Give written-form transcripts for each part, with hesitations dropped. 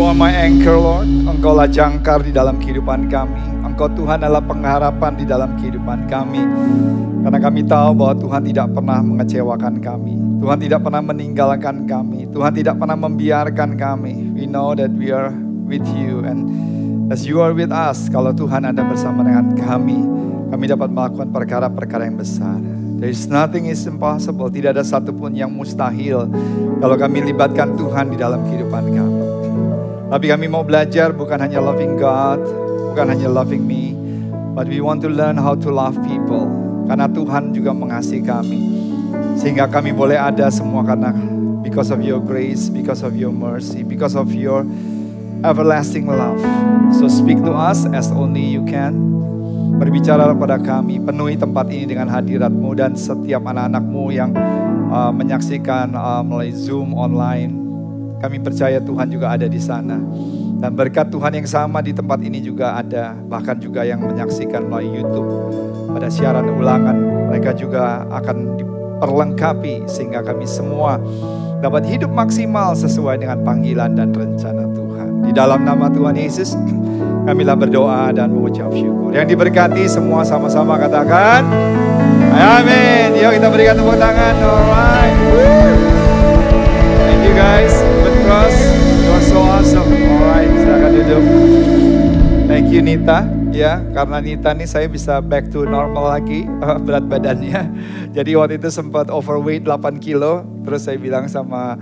are my anchor, Lord. Engkaulah jangkar di dalam kehidupan kami. Engkau Tuhan adalah pengharapan di dalam kehidupan kami. Karena kami tahu bahwa Tuhan tidak pernah mengecewakan kami. Tuhan tidak pernah meninggalkan kami. Tuhan tidak pernah membiarkan kami. We know that we are with you. And as you are with us, kalau Tuhan ada bersama dengan kami dapat melakukan perkara-perkara yang besar. There is nothing is impossible. Tidak ada satupun yang mustahil kalau kami libatkan Tuhan di dalam kehidupan kami. Tapi kami mau belajar bukan hanya loving God, bukan hanya loving me, but we want to learn how to love people. Karena Tuhan juga mengasihi kami. Sehingga kami boleh ada semua karena because of your grace, because of your mercy, because of your everlasting love. So speak to us as only you can. Berbicara kepada kami, penuhi tempat ini dengan hadirat-Mu dan setiap anak-anak-Mu yang menyaksikan melalui Zoom online. Kami percaya Tuhan juga ada di sana. Dan berkat Tuhan yang sama di tempat ini juga ada. Bahkan juga yang menyaksikan melalui YouTube. Pada siaran ulangan mereka juga akan diperlengkapi sehingga kami semua dapat hidup maksimal sesuai dengan panggilan dan rencana Tuhan. Di dalam nama Tuhan Yesus kamilah berdoa dan mengucap syukur. Yang diberkati semua sama-sama katakan amin. Yuk kita berikan tepuk tangan. Alright. Thank you guys. Because you are so awesome. Alright, silakan duduk. Thank you Nita. Ya, karena Nita nih saya bisa back to normal lagi berat badannya. Jadi waktu itu sempat overweight 8 kilo. Terus saya bilang sama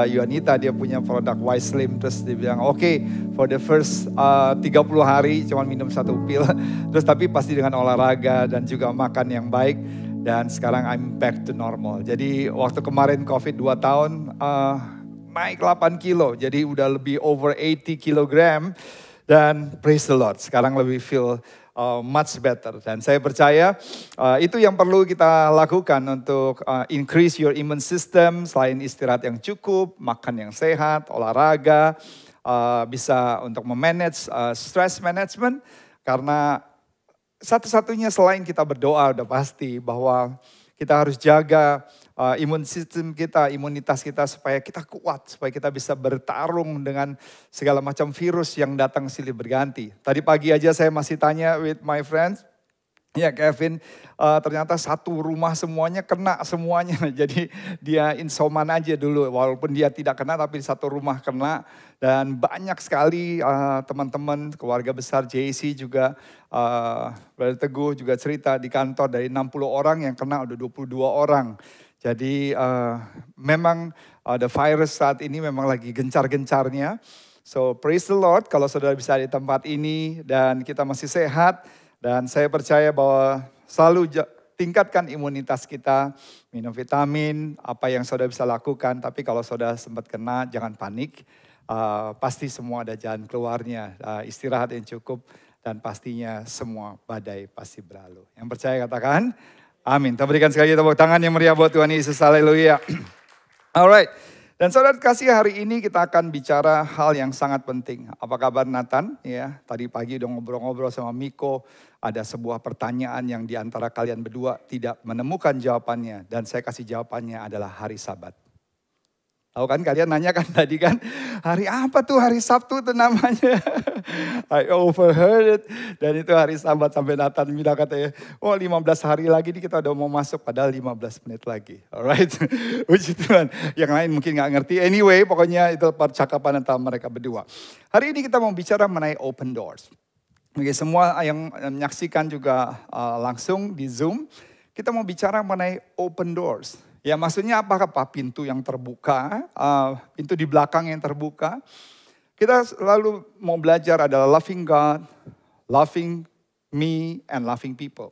Yuanita, dia punya produk Wise Slim. Terus dia bilang, oke, for the first 30 hari cuma minum 1 pil. Terus tapi pasti dengan olahraga dan juga makan yang baik. Dan sekarang I'm back to normal. Jadi waktu kemarin COVID 2 tahun, naik 8 kilo. Jadi udah lebih over 80 kilogram. Dan praise the Lord, sekarang lebih feel much better. Dan saya percaya itu yang perlu kita lakukan untuk increase your immune system. Selain istirahat yang cukup, makan yang sehat, olahraga, bisa untuk memanage stress management. Karena satu-satunya selain kita berdoa udah pasti bahwa kita harus jaga imun sistem kita, imunitas kita supaya kita kuat, supaya kita bisa bertarung dengan segala macam virus yang datang silih berganti. Tadi pagi aja saya masih tanya with my friends, ya Kevin, ternyata satu rumah semuanya kena semuanya. Jadi dia insoman aja dulu, walaupun dia tidak kena tapi satu rumah kena. Dan banyak sekali teman-teman keluarga besar JC juga, Brother Teguh juga cerita di kantor dari 60 orang yang kena udah 22 orang. Jadi memang the virus saat ini memang lagi gencar-gencarnya. So praise the Lord kalau saudara bisa di tempat ini dan kita masih sehat. Dan saya percaya bahwa selalu tingkatkan imunitas kita, minum vitamin, apa yang saudara bisa lakukan. Tapi kalau saudara sempat kena jangan panik. Pasti semua ada jalan keluarnya, istirahat yang cukup dan pastinya semua badai pasti berlalu. Yang percaya katakan amin. Kita berikan sekali tepuk tangan yang meriah buat Tuhan Yesus. Haleluya. Alright. Dan saudara kasih hari ini kita akan bicara hal yang sangat penting. Apa kabar Nathan? Ya, tadi pagi udah ngobrol-ngobrol sama Miko. Ada sebuah pertanyaan yang diantara kalian berdua tidak menemukan jawabannya. Dan saya kasih jawabannya adalah hari Sabat. Tahu kan kalian nanya kan tadi kan, hari apa tuh hari Sabtu itu namanya? I overheard it. Dan itu hari Sabat sampai Nathan bilang katanya, oh 15 hari lagi nih kita udah mau masuk padahal 15 menit lagi. Alright, puji Tuhan. Yang lain mungkin gak ngerti. Anyway, pokoknya itu percakapan antara mereka berdua. Hari ini kita mau bicara mengenai open doors. Oke, semua yang menyaksikan juga langsung di Zoom, kita mau bicara mengenai open doors. Ya maksudnya apakah pintu yang terbuka, pintu di belakang yang terbuka. Kita selalu mau belajar adalah loving God, loving me, and loving people.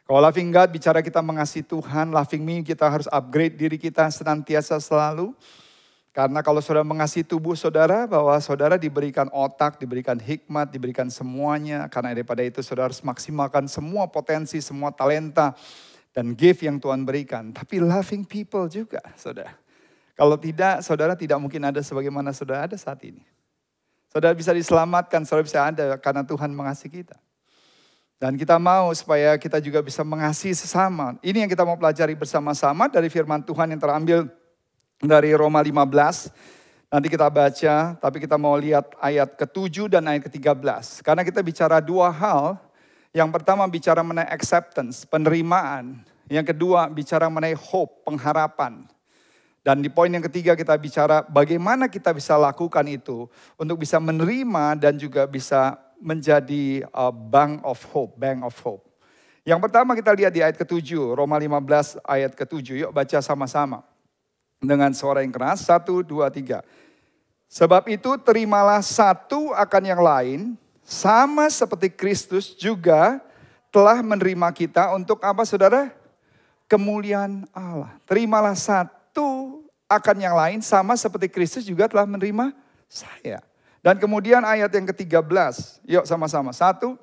Kalau loving God bicara kita mengasihi Tuhan, loving me kita harus upgrade diri kita senantiasa selalu. Karena kalau saudara mengasihi tubuh saudara, bahwa saudara diberikan otak, diberikan hikmat, diberikan semuanya. Karena daripada itu saudara harus maksimalkan semua potensi, semua talenta. Dan gift yang Tuhan berikan. Tapi loving people juga, saudara. Kalau tidak, saudara tidak mungkin ada sebagaimana saudara ada saat ini. Saudara bisa diselamatkan, saudara bisa ada karena Tuhan mengasihi kita. Dan kita mau supaya kita juga bisa mengasihi sesama. Ini yang kita mau pelajari bersama-sama dari firman Tuhan yang terambil dari Roma 15. Nanti kita baca, tapi kita mau lihat ayat ke-7 dan ayat ke-13. Karena kita bicara dua hal. Yang pertama bicara mengenai acceptance, penerimaan. Yang kedua bicara mengenai hope, pengharapan. Dan di poin yang ketiga kita bicara bagaimana kita bisa lakukan itu untuk bisa menerima dan juga bisa menjadi bank of hope. Yang pertama kita lihat di ayat ke-7, Roma 15 ayat ke-7. Yuk baca sama-sama. Dengan suara yang keras, 1, 2, 3. Sebab itu terimalah satu akan yang lain, sama seperti Kristus juga telah menerima kita untuk apa saudara? Kemuliaan Allah. Terimalah satu akan yang lain, sama seperti Kristus juga telah menerima saya. Dan kemudian ayat yang ke-13, yuk sama-sama, 1, 2,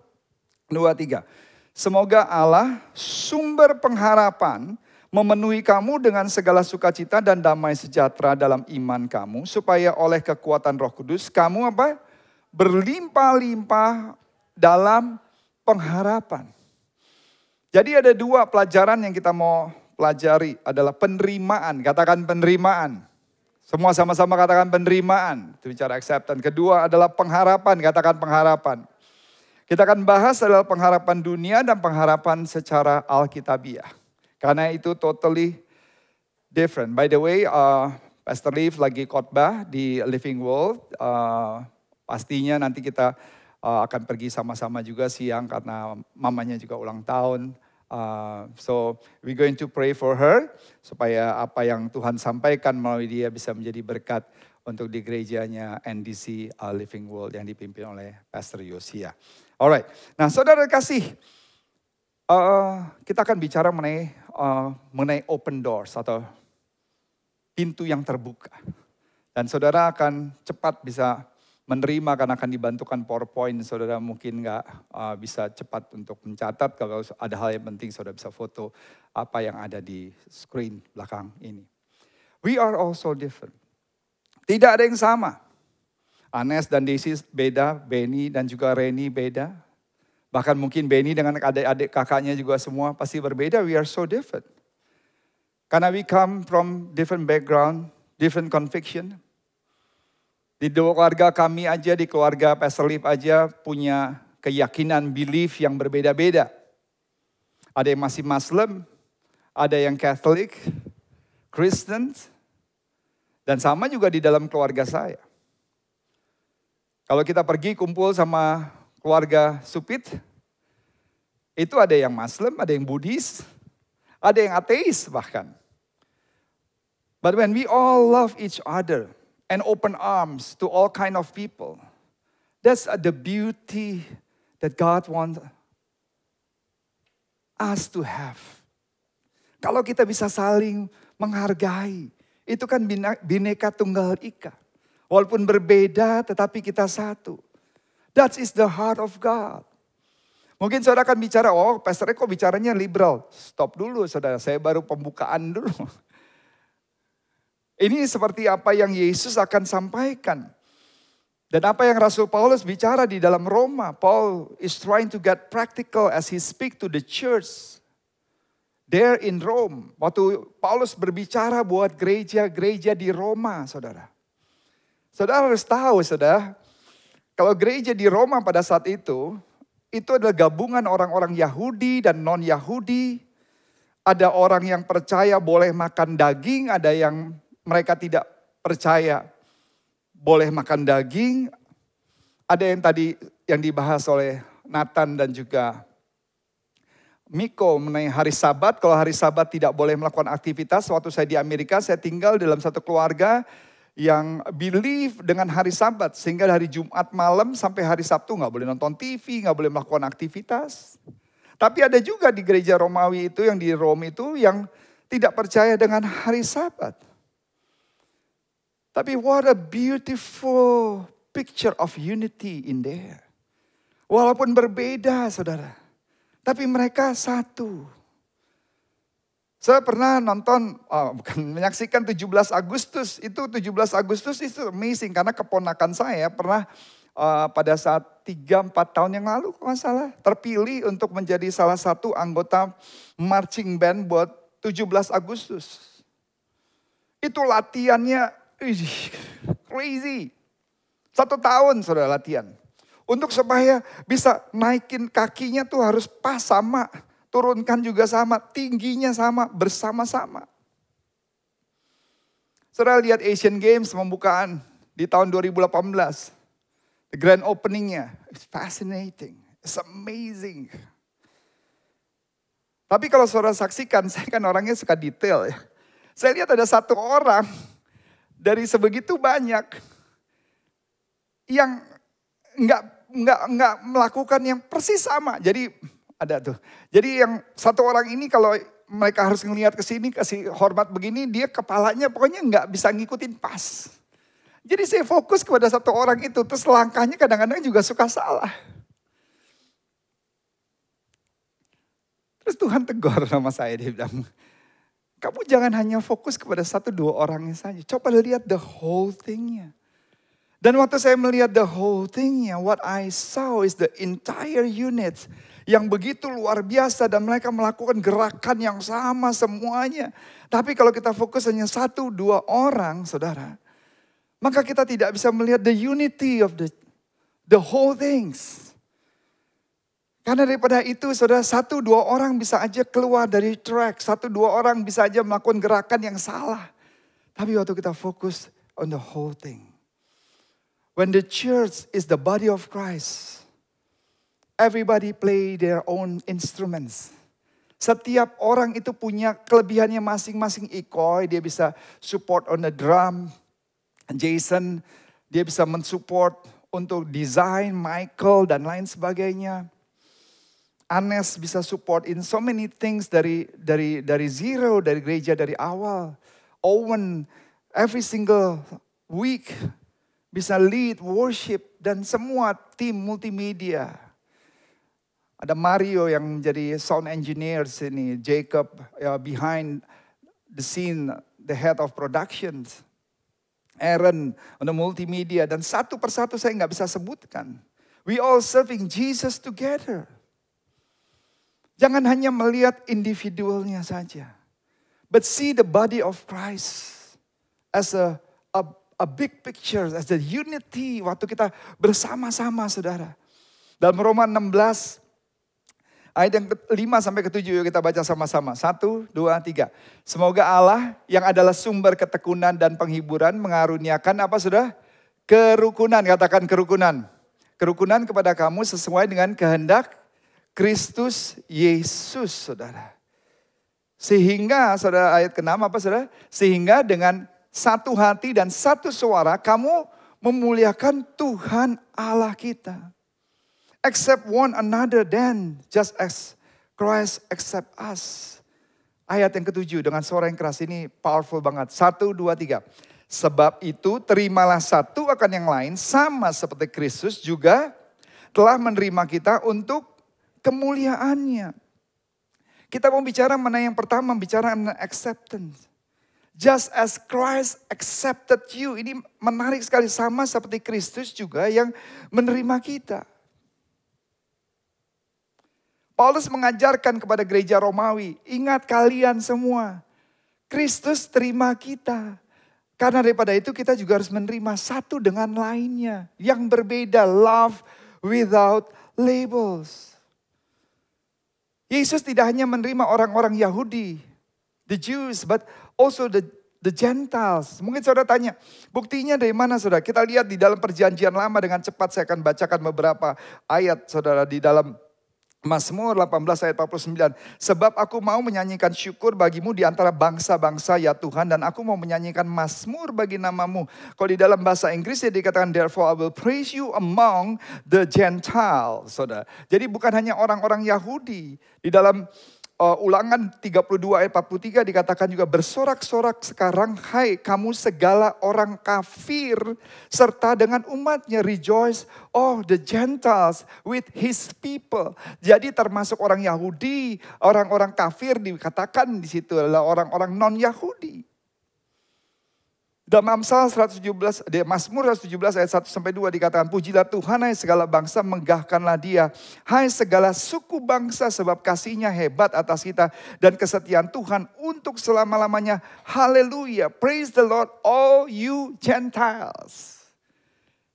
3. Semoga Allah sumber pengharapan memenuhi kamu dengan segala sukacita dan damai sejahtera dalam iman kamu. Supaya oleh kekuatan Roh Kudus kamu apa? Berlimpah-limpah dalam pengharapan. Jadi ada dua pelajaran yang kita mau pelajari. Adalah penerimaan. Katakan penerimaan. Semua sama-sama katakan penerimaan. Itu bicara acceptance. Kedua adalah pengharapan. Katakan pengharapan. Kita akan bahas adalah pengharapan dunia dan pengharapan secara alkitabiah. Karena itu totally different. By the way, Pastor Liv lagi khotbah di Living World. Pastinya nanti kita akan pergi sama-sama juga siang karena mamanya juga ulang tahun. So we're going to pray for her supaya apa yang Tuhan sampaikan melalui dia bisa menjadi berkat untuk di gerejanya NDC Living World yang dipimpin oleh Pastor Yosia. Alright, nah saudara kasih, kita akan bicara mengenai open doors atau pintu yang terbuka. Dan saudara akan cepat bisa menerima karena akan dibantukan PowerPoint. Saudara mungkin nggak bisa cepat untuk mencatat. Kalau ada hal yang penting saudara bisa foto apa yang ada di screen belakang ini. We are also different. Tidak ada yang sama. Anes dan Desi beda, Benny dan juga Reni beda. Bahkan mungkin Benny dengan adik-adik kakaknya juga semua pasti berbeda. We are so different. Karena we come from different background, different conviction. Di keluarga kami aja, di keluarga Pastor Liv aja punya keyakinan, belief yang berbeda-beda. Ada yang masih Muslim, ada yang Catholic, Kristen. Dan sama juga di dalam keluarga saya. Kalau kita pergi kumpul sama keluarga Supit, itu ada yang Muslim, ada yang Buddhis, ada yang ateis bahkan. But when we all love each other and open arms to all kind of people, that's the beauty that God wants us to have. Kalau kita bisa saling menghargai, itu kan bineka tunggal ika. Walaupun berbeda tetapi kita satu. That is the heart of God. Mungkin saudara akan bicara, oh Pastor Eko bicaranya liberal. Stop dulu saudara, saya baru pembukaan dulu. Ini seperti apa yang Yesus akan sampaikan. Dan apa yang Rasul Paulus bicara di dalam Roma. Paul is trying to get practical as he speak to the church. There in Rome. Waktu Paulus berbicara buat gereja-gereja di Roma saudara. Saudara harus tahu saudara. Kalau gereja di Roma pada saat itu adalah gabungan orang-orang Yahudi dan non-Yahudi. Ada orang yang percaya boleh makan daging, ada yang mereka tidak percaya boleh makan daging. Ada yang tadi yang dibahas oleh Nathan dan juga Miko mengenai hari Sabat. Kalau hari Sabat tidak boleh melakukan aktivitas. Waktu saya di Amerika, saya tinggal dalam satu keluarga yang believe dengan hari Sabat. Sehingga dari Jumat malam sampai hari Sabtu gak boleh nonton TV, gak boleh melakukan aktivitas. Tapi ada juga di gereja Romawi itu, yang di Rome itu, yang tidak percaya dengan hari Sabat. Tapi what a beautiful picture of unity in there. Walaupun berbeda saudara, tapi mereka satu. Saya pernah menyaksikan 17 Agustus. Itu 17 Agustus itu amazing. Karena keponakan saya pernah pada saat 3-4 tahun yang lalu kalau nggak salah. Terpilih untuk menjadi salah satu anggota marching band buat 17 Agustus. Itu latihannya crazy. 1 tahun saudara latihan. Untuk supaya bisa naikin kakinya tuh harus pas sama. Turunkan juga sama, tingginya sama, bersama-sama. Saudara lihat Asian Games pembukaan di tahun 2018. The grand openingnya, it's fascinating, it's amazing. Tapi kalau saudara saksikan, saya kan orangnya suka detail ya. Saya lihat ada satu orang dari sebegitu banyak yang nggak melakukan yang persis sama. Jadi ada tuh. Jadi yang satu orang ini kalau mereka harus ngelihat ke sini kasih hormat begini, dia kepalanya pokoknya nggak bisa ngikutin pas. Jadi saya fokus kepada satu orang itu, terus langkahnya kadang-kadang juga suka salah. Terus Tuhan tegur sama saya, dia bilang, kamu jangan hanya fokus kepada 1-2 orangnya saja, coba lihat the whole thing-nya. Dan waktu saya melihat the whole thing-nya, what I saw is the entire unit yang begitu luar biasa dan mereka melakukan gerakan yang sama semuanya. Tapi kalau kita fokus hanya 1-2 orang, saudara, maka kita tidak bisa melihat the unity of the whole things. Karena daripada itu, saudara, 1-2 orang bisa aja keluar dari track, 1-2 orang bisa aja melakukan gerakan yang salah. Tapi waktu kita fokus on the whole thing. When the church is the body of Christ, everybody play their own instruments. Setiap orang itu punya kelebihannya masing-masing. Ikoy, dia bisa support on the drum. Jason, dia bisa mensupport untuk desain, Michael dan lain sebagainya. Anes bisa support in so many things dari zero, dari gereja dari awal. Owen, every single week bisa lead worship dan semua tim multimedia. Ada Mario yang menjadi sound engineer sini, Jacob behind the scene, the head of productions, Aaron on the multimedia, dan satu persatu saya nggak bisa sebutkan. We all serving Jesus together. Jangan hanya melihat individualnya saja, but see the body of Christ as a big picture, as the unity waktu kita bersama-sama, saudara. Dalam Roma 16 ayat yang 5 sampai ke 7 yuk kita baca sama-sama. 1, 2, 3. Semoga Allah yang adalah sumber ketekunan dan penghiburan mengaruniakan apa saudara? Kerukunan, katakan kerukunan. Kerukunan kepada kamu sesuai dengan kehendak Kristus Yesus, saudara. Sehingga, saudara, ayat ke-6 apa saudara? Sehingga dengan satu hati dan satu suara kamu memuliakan Tuhan Allah kita. Accept one another then, just as Christ accept us. Ayat yang ke-7 dengan suara yang keras ini powerful banget. 1, 2, 3. Sebab itu terimalah satu akan yang lain sama seperti Kristus juga telah menerima kita untuk kemuliaannya. Kita mau bicara mana yang pertama, bicara acceptance. Just as Christ accepted you. Ini menarik sekali, sama seperti Kristus juga yang menerima kita. Paulus mengajarkan kepada gereja Romawi, ingat kalian semua, Kristus terima kita. Karena daripada itu kita juga harus menerima satu dengan lainnya. Yang berbeda, love without labels. Yesus tidak hanya menerima orang-orang Yahudi, the Jews, but also the Gentiles. Mungkin saudara tanya, buktinya dari mana saudara? Kita lihat di dalam perjanjian lama, dengan cepat saya akan bacakan beberapa ayat saudara di dalam Mazmur 18 ayat 49. Sebab aku mau menyanyikan syukur bagimu di antara bangsa-bangsa ya Tuhan. Dan aku mau menyanyikan mazmur bagi namamu. Kalau di dalam bahasa Inggrisnya dikatakan therefore I will praise you among the Gentiles. Saudara. Jadi bukan hanya orang-orang Yahudi. Di dalam Ulangan 32 ayat 43 dikatakan juga bersorak-sorak sekarang hai kamu segala orang kafir serta dengan umatnya, rejoice oh the Gentiles with his people. Jadi termasuk orang Yahudi, orang-orang kafir dikatakan di situ adalah orang-orang non-Yahudi. Dalam Amsal 117, di Mazmur 117 ayat 1-2 dikatakan, pujilah Tuhan hai segala bangsa, megahkanlah Dia. Hai segala suku bangsa, sebab kasih-Nya hebat atas kita dan kesetiaan Tuhan untuk selama-lamanya. Haleluya, praise the Lord all you Gentiles.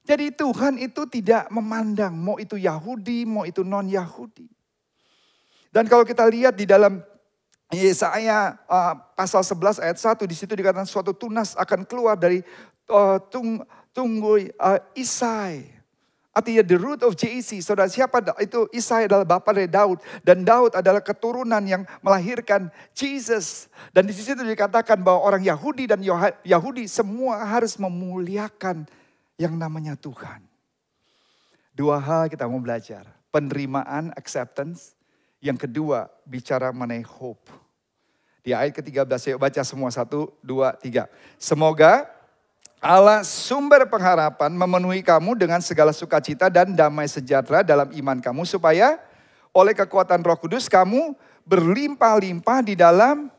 Jadi Tuhan itu tidak memandang mau itu Yahudi, mau itu non-Yahudi. Dan kalau kita lihat di dalam Yesaya pasal 11 ayat 1, di situ dikatakan suatu tunas akan keluar dari tunggu Isai. Artinya the root of Jesse. Saudara, siapa itu? Isai adalah bapa dari Daud. Dan Daud adalah keturunan yang melahirkan Jesus. Dan di situ dikatakan bahwa orang Yahudi dan Yahudi semua harus memuliakan yang namanya Tuhan. Dua hal kita mau belajar. Penerimaan, acceptance. Yang kedua, bicara mengenai hope. Di ayat ke-13, yuk baca semua. 1, 2, 3. Semoga Allah sumber pengharapan memenuhi kamu dengan segala sukacita dan damai sejahtera dalam iman kamu. Supaya oleh kekuatan Roh Kudus kamu berlimpah-limpah di dalam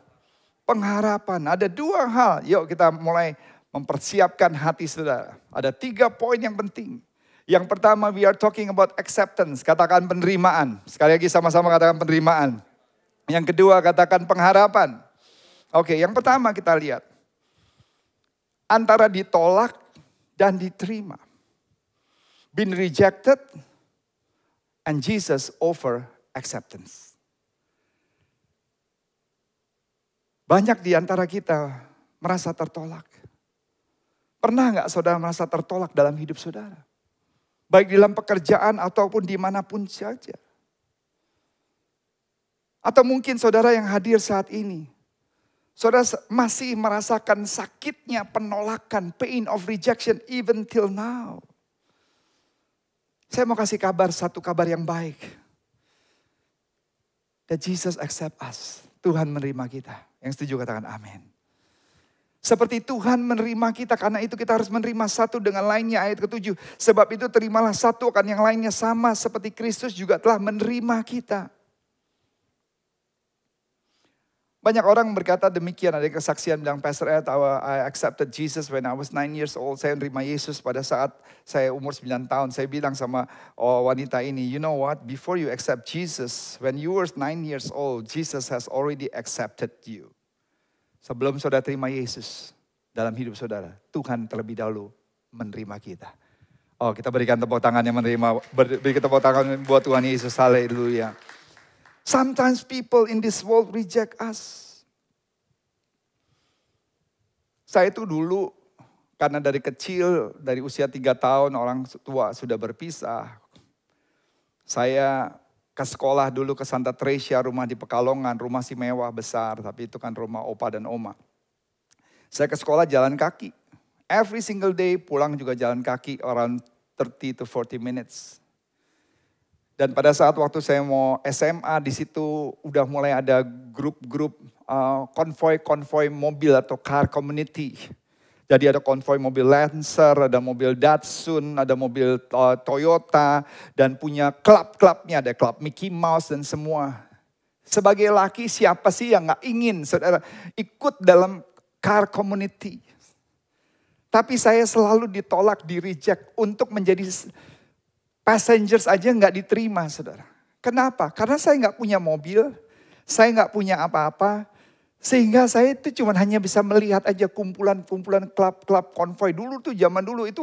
pengharapan. Ada dua hal, yuk kita mulai mempersiapkan hati saudara. Ada 3 poin yang penting. Yang pertama, we are talking about acceptance. Katakan penerimaan. Sekali lagi sama-sama katakan penerimaan. Yang kedua, katakan pengharapan. Oke, yang pertama kita lihat. Antara ditolak dan diterima. Been rejected and Jesus offer acceptance. Banyak di antara kita merasa tertolak. Pernah nggak saudara merasa tertolak dalam hidup saudara? Baik dalam pekerjaan ataupun dimanapun saja. Atau mungkin saudara yang hadir saat ini. Saudara masih merasakan sakitnya penolakan, pain of rejection even till now. Saya mau kasih satu kabar yang baik. That Jesus accept us. Tuhan menerima kita. Yang setuju katakan amin. Seperti Tuhan menerima kita, karena itu kita harus menerima satu dengan lainnya. Ayat ke-7. Sebab itu terimalah satu akan yang lainnya, sama seperti Kristus juga telah menerima kita. Banyak orang berkata demikian, ada kesaksian bilang, Pastor Ed, I accepted Jesus when I was 9 years old. Saya menerima Yesus pada saat saya umur 9 tahun. Saya bilang sama wanita ini, you know what, before you accept Jesus, when you were 9 years old, Jesus has already accepted you. Sebelum saudara terima Yesus dalam hidup saudara, Tuhan terlebih dahulu menerima kita. Oh, kita berikan tepuk tangan yang menerima, berikan tepuk tangan buat Tuhan Yesus, haleluya. Sometimes people in this world reject us. Saya itu dulu, karena dari kecil, dari usia 3 tahun orang tua sudah berpisah. Saya ke sekolah dulu ke Santa Tresia, rumah di Pekalongan, rumah si mewah besar, tapi itu kan rumah opa dan oma. Saya ke sekolah jalan kaki. Every single day pulang juga jalan kaki, around 30 to 40 minutes. Dan pada saat waktu saya mau SMA, di situ udah mulai ada grup-grup konvoi mobil atau car community. Jadi ada konvoi mobil Lancer, ada mobil Datsun, ada mobil Toyota, dan punya klub-klubnya, ada klub Mickey Mouse dan semua. Sebagai laki, siapa sih yang gak ingin saudara ikut dalam car community? Tapi saya selalu ditolak, di-reject untuk menjadi passengers aja gak diterima saudara. Kenapa? Karena saya gak punya mobil, saya gak punya apa-apa. Sehingga saya itu cuma hanya bisa melihat aja kumpulan-kumpulan klub-klub konvoi. Dulu tuh zaman dulu itu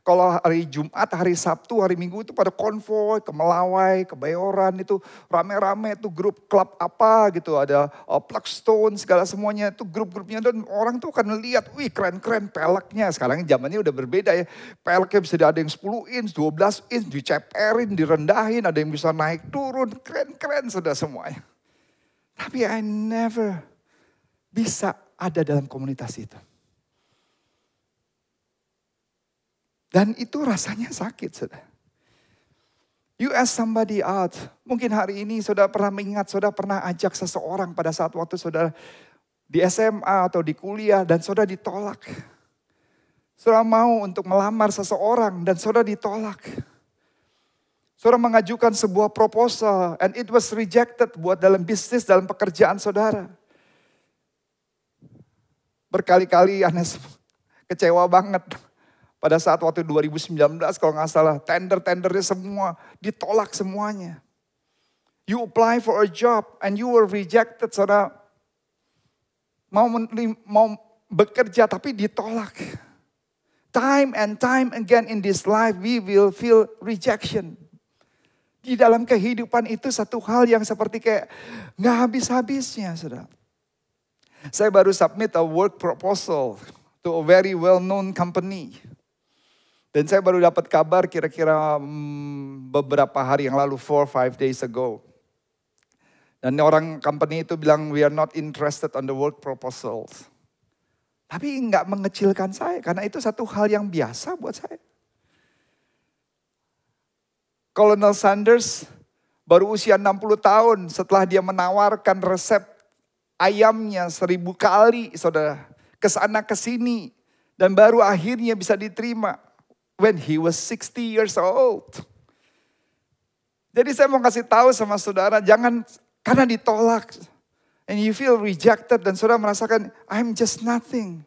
kalau hari Jumat, hari Sabtu, hari Minggu itu pada konvoi ke Melawai, ke Bayoran itu rame-rame tuh grup klub apa gitu. Ada Plugstone segala semuanya itu grup-grupnya. Dan orang tuh akan lihat, wih keren-keren peleknya. Sekarang zamannya udah berbeda ya. Peleknya bisa ada yang 10 inch, 12 inch, diceperin, direndahin. Ada yang bisa naik turun, keren-keren sudah semuanya. Tapi I never bisa ada dalam komunitas itu. Dan itu rasanya sakit, saudara. You ask somebody out. Mungkin hari ini saudara pernah mengingat, saudara pernah ajak seseorang pada saat waktu saudara di SMA atau di kuliah dan saudara ditolak. Saudara mau untuk melamar seseorang dan saudara ditolak. Saudara mengajukan sebuah proposal and it was rejected buat dalam bisnis, dalam pekerjaan saudara. Berkali-kali kecewa banget. Pada saat waktu 2019 kalau nggak salah, tender-tendernya semua ditolak semuanya. You apply for a job and you were rejected, saudara. Mau bekerja tapi ditolak. Time and time again in this life we will feel rejection. Di dalam kehidupan itu satu hal yang seperti kayak nggak habis-habisnya, saudara. Saya baru submit a work proposal to a very well-known company. Dan saya baru dapat kabar kira-kira beberapa hari yang lalu, 4-5 days ago. Dan orang company itu bilang, we are not interested on the work proposals. Tapi nggak mengecilkan saya, karena itu satu hal yang biasa buat saya. Colonel Sanders baru usia 60 tahun setelah dia menawarkan resep ayamnya 1000 kali, saudara. Kesana kesini. Dan baru akhirnya bisa diterima. When he was 60 years old. Jadi saya mau kasih tahu sama saudara, jangan karena ditolak. And you feel rejected dan saudara merasakan, I'm just nothing.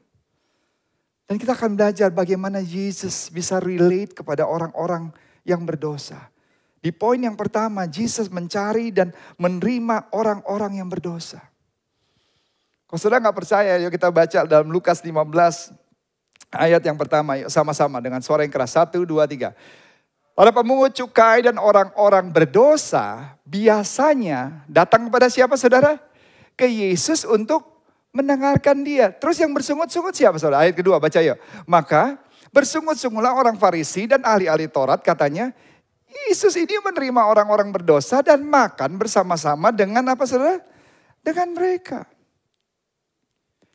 Dan kita akan belajar bagaimana Yesus bisa relate kepada orang-orang yang berdosa. Di poin yang pertama, Yesus mencari dan menerima orang-orang yang berdosa. Kalau saudara gak percaya, yuk kita baca dalam Lukas 15 ayat yang pertama. Yuk sama-sama dengan suara yang keras. 1, 2, 3. Para pemungut cukai dan orang-orang berdosa biasanya datang kepada siapa saudara? Ke Yesus untuk mendengarkan dia. Terus yang bersungut-sungut siapa saudara? Ayat kedua baca yuk. Maka bersungut-sungutlah orang Farisi dan ahli-ahli Taurat katanya, Yesus ini menerima orang-orang berdosa dan makan bersama-sama dengan apa saudara? Dengan mereka.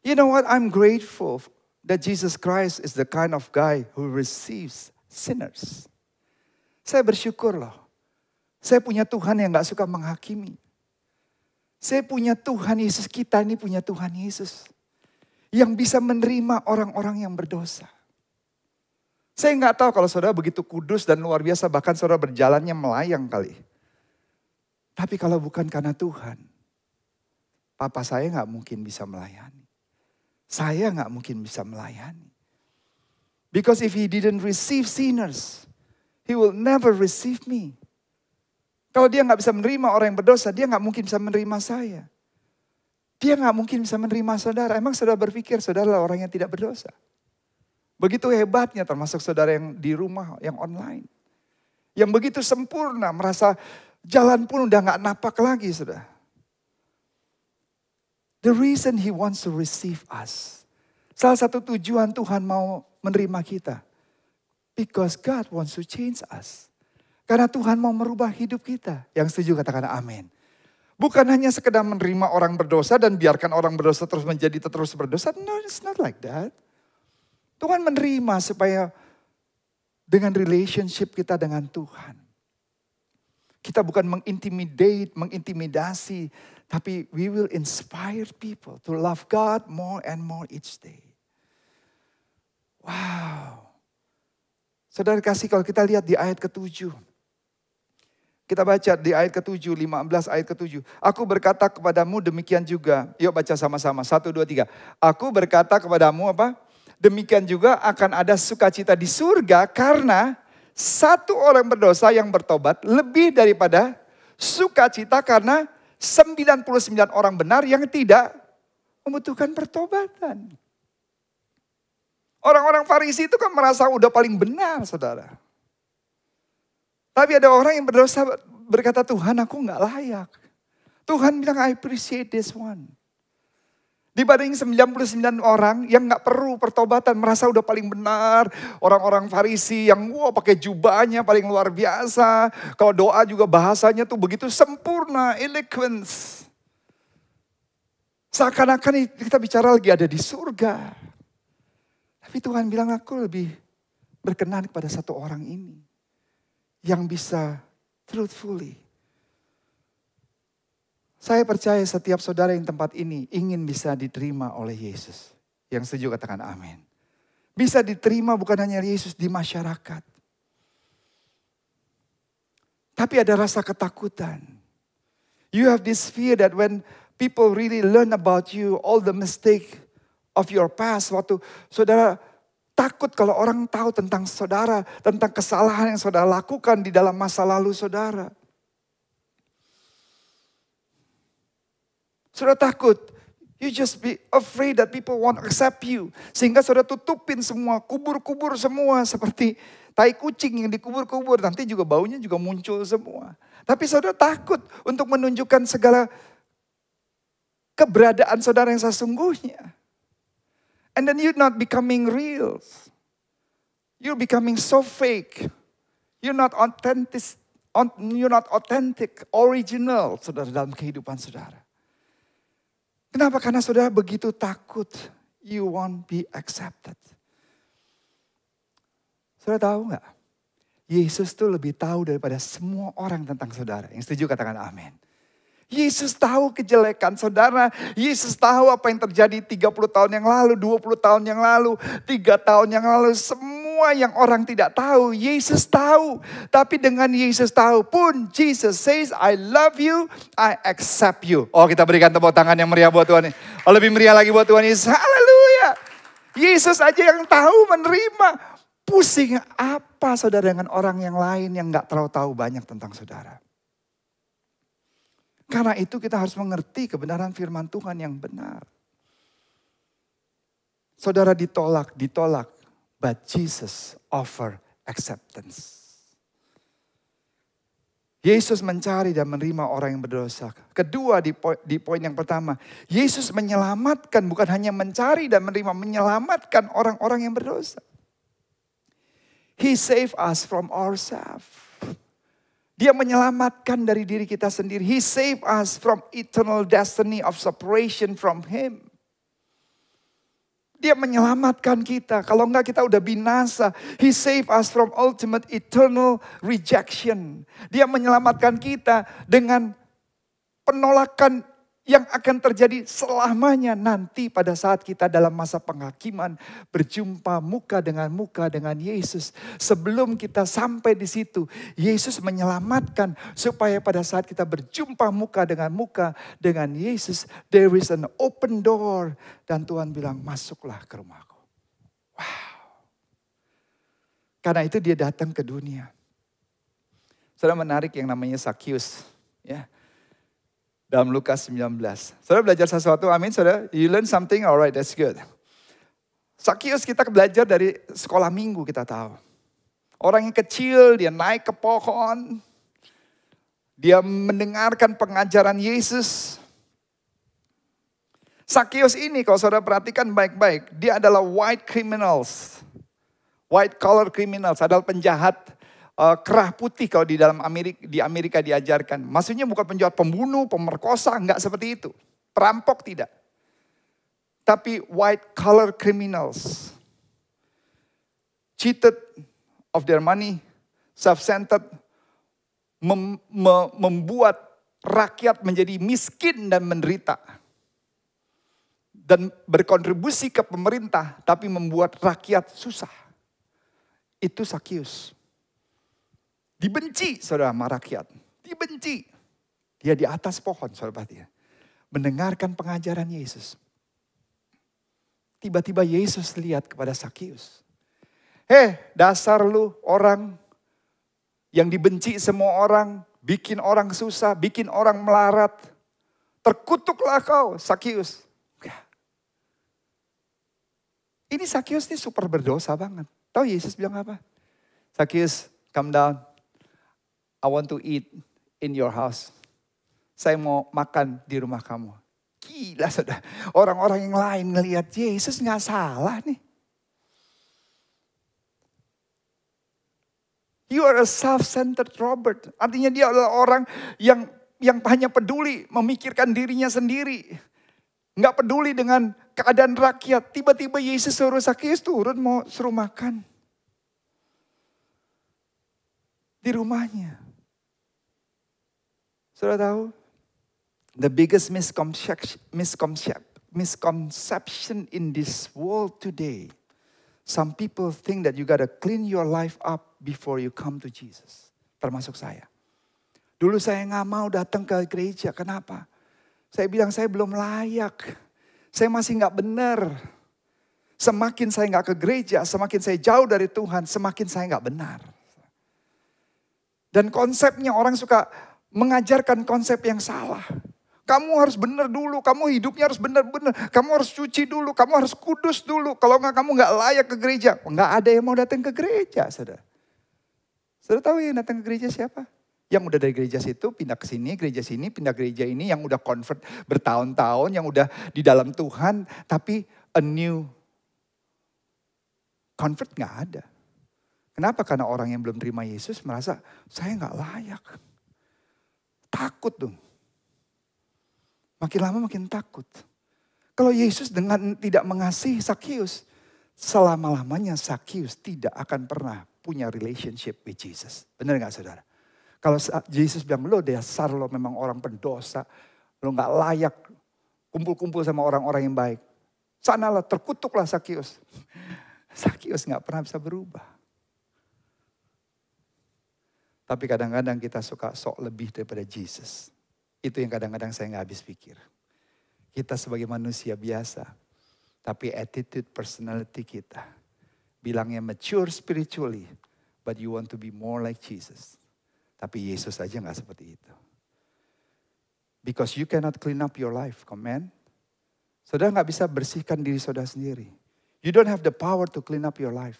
You know what? I'm grateful that Jesus Christ is the kind of guy who receives sinners. Saya bersyukur loh. Saya punya Tuhan yang gak suka menghakimi. Saya punya Tuhan Yesus, kita ini punya Tuhan Yesus. Yang bisa menerima orang-orang yang berdosa. Saya gak tahu kalau saudara begitu kudus dan luar biasa, bahkan saudara berjalannya melayang kali. Tapi kalau bukan karena Tuhan, papa saya gak mungkin bisa melayani. Saya gak mungkin bisa melayani. Because if he didn't receive sinners, he will never receive me. Kalau dia gak bisa menerima orang yang berdosa, dia gak mungkin bisa menerima saya. Dia gak mungkin bisa menerima saudara. Emang saudara berpikir saudara adalah orang yang tidak berdosa? Begitu hebatnya termasuk saudara yang di rumah, yang online. Yang begitu sempurna, merasa jalan pun udah gak napak lagi saudara. The reason he wants to receive us. Salah satu tujuan Tuhan mau menerima kita. Because God wants to change us. Karena Tuhan mau merubah hidup kita. Yang setuju katakan amin. Bukan hanya sekedar menerima orang berdosa dan biarkan orang berdosa terus menjadi terus berdosa. No, it's not like that. Tuhan menerima supaya dengan relationship kita dengan Tuhan. Kita bukan mengintimidasi. Tapi we will inspire people to love God more and more each day. Wow. Saudara kasih kalau kita lihat di ayat ke-7. Kita baca di ayat ke-7, 15 ayat ke-7. Aku berkata kepadamu demikian juga. Yuk baca sama-sama. 1, 2, 3. Aku berkata kepadamu apa? Demikian juga akan ada sukacita di surga karena satu orang berdosa yang bertobat lebih daripada sukacita karena 99 orang benar yang tidak membutuhkan pertobatan. Orang-orang Farisi itu kan merasa udah paling benar saudara. Tapi ada orang yang berdosa berkata, Tuhan aku gak layak. Tuhan bilang I appreciate this one. Dibanding 99 orang yang gak perlu pertobatan, merasa udah paling benar. Orang-orang Farisi yang pakai jubahnya paling luar biasa. Kalau doa juga bahasanya tuh begitu sempurna, eloquence. Seakan-akan kita bicara lagi ada di surga. Tapi Tuhan bilang aku lebih berkenan kepada satu orang ini. Yang bisa truthfully. Saya percaya setiap saudara yang tempat ini ingin bisa diterima oleh Yesus. Yang setuju katakan amin. Bisa diterima bukan hanya Yesus di masyarakat. Tapi ada rasa ketakutan. You have this fear that when people really learn about you, all the mistake of your past. Waktu saudara takut kalau orang tahu tentang saudara, tentang kesalahan yang saudara lakukan di dalam masa lalu saudara. Saudara takut, you just be afraid that people won't accept you. Sehingga saudara tutupin semua, kubur-kubur semua seperti tai kucing yang dikubur-kubur. Nanti juga baunya juga muncul semua. Tapi saudara takut untuk menunjukkan segala keberadaan saudara yang sesungguhnya. And then you're not becoming real. You're becoming so fake. You're not authentic, original saudara dalam kehidupan saudara. Kenapa? Karena saudara begitu takut you won't be accepted. Saudara tahu nggak? Yesus tuh lebih tahu daripada semua orang tentang saudara. Yang setuju katakan amin. Yesus tahu kejelekan saudara. Yesus tahu apa yang terjadi 30 tahun yang lalu, 20 tahun yang lalu, 3 tahun yang lalu. Semua yang orang tidak tahu, Yesus tahu. Tapi dengan Yesus tahu pun, Jesus says, I love you, I accept you. Oh, kita berikan tepuk tangan yang meriah buat Tuhan. Oh, lebih meriah lagi buat Tuhan Yesus. Haleluya. Yesus aja yang tahu menerima. Pusing apa saudara dengan orang yang lain yang gak terlalu tahu banyak tentang saudara. Karena itu kita harus mengerti kebenaran firman Tuhan yang benar. Saudara ditolak. But Jesus offer acceptance. Yesus mencari dan menerima orang yang berdosa. Kedua di poin yang pertama. Yesus menyelamatkan, bukan hanya mencari dan menerima. Menyelamatkan orang-orang yang berdosa. He save us from ourselves. Dia menyelamatkan dari diri kita sendiri. He save us from eternal destiny of separation from Him. Dia menyelamatkan kita. Kalau enggak kita udah binasa. He save us from ultimate eternal rejection. Dia menyelamatkan kita dengan penolakan yang akan terjadi selamanya nanti pada saat kita dalam masa penghakiman berjumpa muka dengan Yesus. Sebelum kita sampai di situ, Yesus menyelamatkan supaya pada saat kita berjumpa muka dengan Yesus, there is an open door dan Tuhan bilang masuklah ke rumahku. Wow. Karena itu dia datang ke dunia. Saudara menarik yang namanya Zakheus, ya. Dalam Lukas 19. Saudara belajar sesuatu, amin saudara? You learn something, alright, that's good. Zakheus kita belajar dari sekolah minggu kita tahu. Orang yang kecil, dia naik ke pohon. Dia mendengarkan pengajaran Yesus. Zakheus ini kalau saudara perhatikan baik-baik, dia adalah white criminals. White collar criminals, adalah penjahat kerah putih kalau di dalam Amerika diajarkan. Maksudnya bukan penjahat pembunuh, pemerkosa, enggak seperti itu. Perampok tidak. Tapi white collar criminals. Cheated of their money, self-centered, membuat rakyat menjadi miskin dan menderita. Dan berkontribusi ke pemerintah, tapi membuat rakyat susah. Itu Zakheus. Dibenci saudara sama rakyat. Dibenci. Dia di atas pohon saudara. Mendengarkan pengajaran Yesus. Tiba-tiba Yesus lihat kepada Zakheus. Dasar lu orang yang dibenci semua orang. Bikin orang susah, bikin orang melarat. Terkutuklah kau Zakheus. Ini Zakheus ini super berdosa banget. Tahu Yesus bilang apa? Zakheus, come down. I want to eat in your house. Saya mau makan di rumah kamu. Gila saudara. Orang-orang yang lain ngelihat Yesus gak salah nih. You are a self-centered Robert. Artinya dia adalah orang yang hanya peduli memikirkan dirinya sendiri. Gak peduli dengan keadaan rakyat. Tiba-tiba Yesus suruh Zakheus turun mau suruh makan. Di rumahnya. Saudara tahu, the biggest misconception in this world today, some people think that you gotta clean your life up before you come to Jesus. Termasuk saya. Dulu saya gak mau datang ke gereja, kenapa? Saya bilang saya belum layak, saya masih gak benar. Semakin saya nggak ke gereja, semakin saya jauh dari Tuhan, semakin saya nggak benar. Dan konsepnya orang suka mengajarkan konsep yang salah. Kamu harus benar dulu, kamu hidupnya harus benar-benar. Kamu harus cuci dulu, kamu harus kudus dulu. Kalau enggak kamu nggak layak ke gereja. Nggak ada yang mau datang ke gereja, saudara. Saudara tahu yang datang ke gereja siapa? Yang udah dari gereja situ pindah ke sini, gereja sini, pindah ke gereja ini. Yang udah convert bertahun-tahun, yang udah di dalam Tuhan. Tapi a new convert nggak ada. Kenapa? Karena orang yang belum terima Yesus merasa saya nggak layak. Takut dong. Makin lama makin takut. Kalau Yesus dengan tidak mengasihi Zakheus, selama-lamanya Zakheus tidak akan pernah punya relationship with Jesus. Benar nggak saudara? Kalau Yesus bilang, lo dasar lo memang orang pendosa, lo nggak layak kumpul-kumpul sama orang-orang yang baik. Sanalah, terkutuklah Zakheus. Zakheus nggak pernah bisa berubah. Tapi kadang-kadang kita suka sok lebih daripada Jesus. Itu yang kadang-kadang saya nggak habis pikir. Kita sebagai manusia biasa, tapi attitude personality kita bilangnya mature spiritually, but you want to be more like Jesus. Tapi Yesus aja nggak seperti itu. Because you cannot clean up your life, amen? Saudara nggak bisa bersihkan diri saudara sendiri. You don't have the power to clean up your life.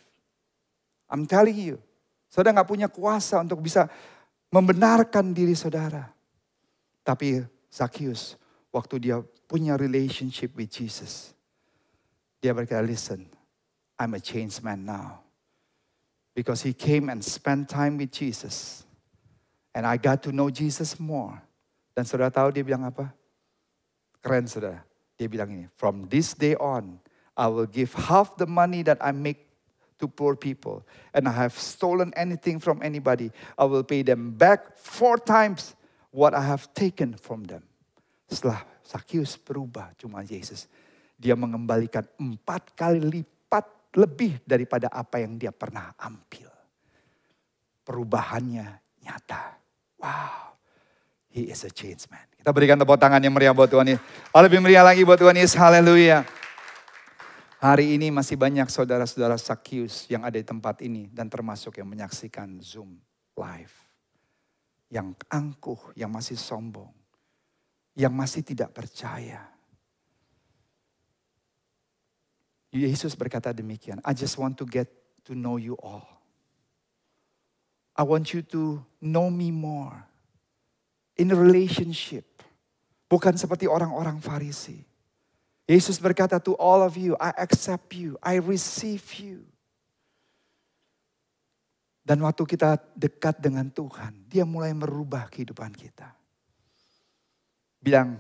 I'm telling you. Saudara gak punya kuasa untuk bisa membenarkan diri saudara. Tapi Zakheus, waktu dia punya relationship with Jesus, dia berkata, listen, I'm a changed man now. Because he came and spent time with Jesus. And I got to know Jesus more. Dan saudara tahu dia bilang apa? Keren saudara. Dia bilang ini, from this day on, I will give half the money that I make to poor people. And I have stolen anything from anybody, I will pay them back 4 times what I have taken from them. Setelah Zakheus berubah, cuma Yesus, dia mengembalikan 4 kali lipat lebih daripada apa yang dia pernah ambil. Perubahannya nyata. Wow, he is a changed man. Kita berikan tepuk tangan yang meriah buat Tuhan Yesus. Lebih meriah lagi buat Tuhan Yesus. Haleluya. Hari ini masih banyak saudara-saudara Zakheus yang ada di tempat ini. Dan termasuk yang menyaksikan Zoom live. Yang angkuh, yang masih sombong. Yang masih tidak percaya. Yesus berkata demikian. I just want to get to know you all. I want you to know me more. In a relationship. Bukan seperti orang-orang Farisi. Yesus berkata to all of you, I accept you, I receive you. Dan waktu kita dekat dengan Tuhan, dia mulai merubah kehidupan kita. Bilang,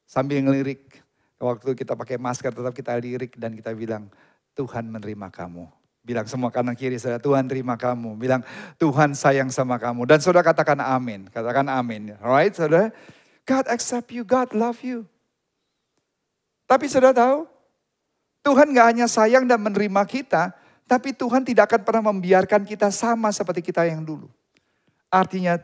sambil ngelirik, waktu kita pakai masker tetap kita lirik dan kita bilang, Tuhan menerima kamu. Bilang semua kanan kiri saudara, Tuhan terima kamu. Bilang, Tuhan sayang sama kamu. Dan saudara katakan amin, katakan amin. Alright saudara, God accept you, God love you. Tapi saudara tahu, Tuhan gak hanya sayang dan menerima kita, tapi Tuhan tidak akan pernah membiarkan kita sama seperti kita yang dulu. Artinya,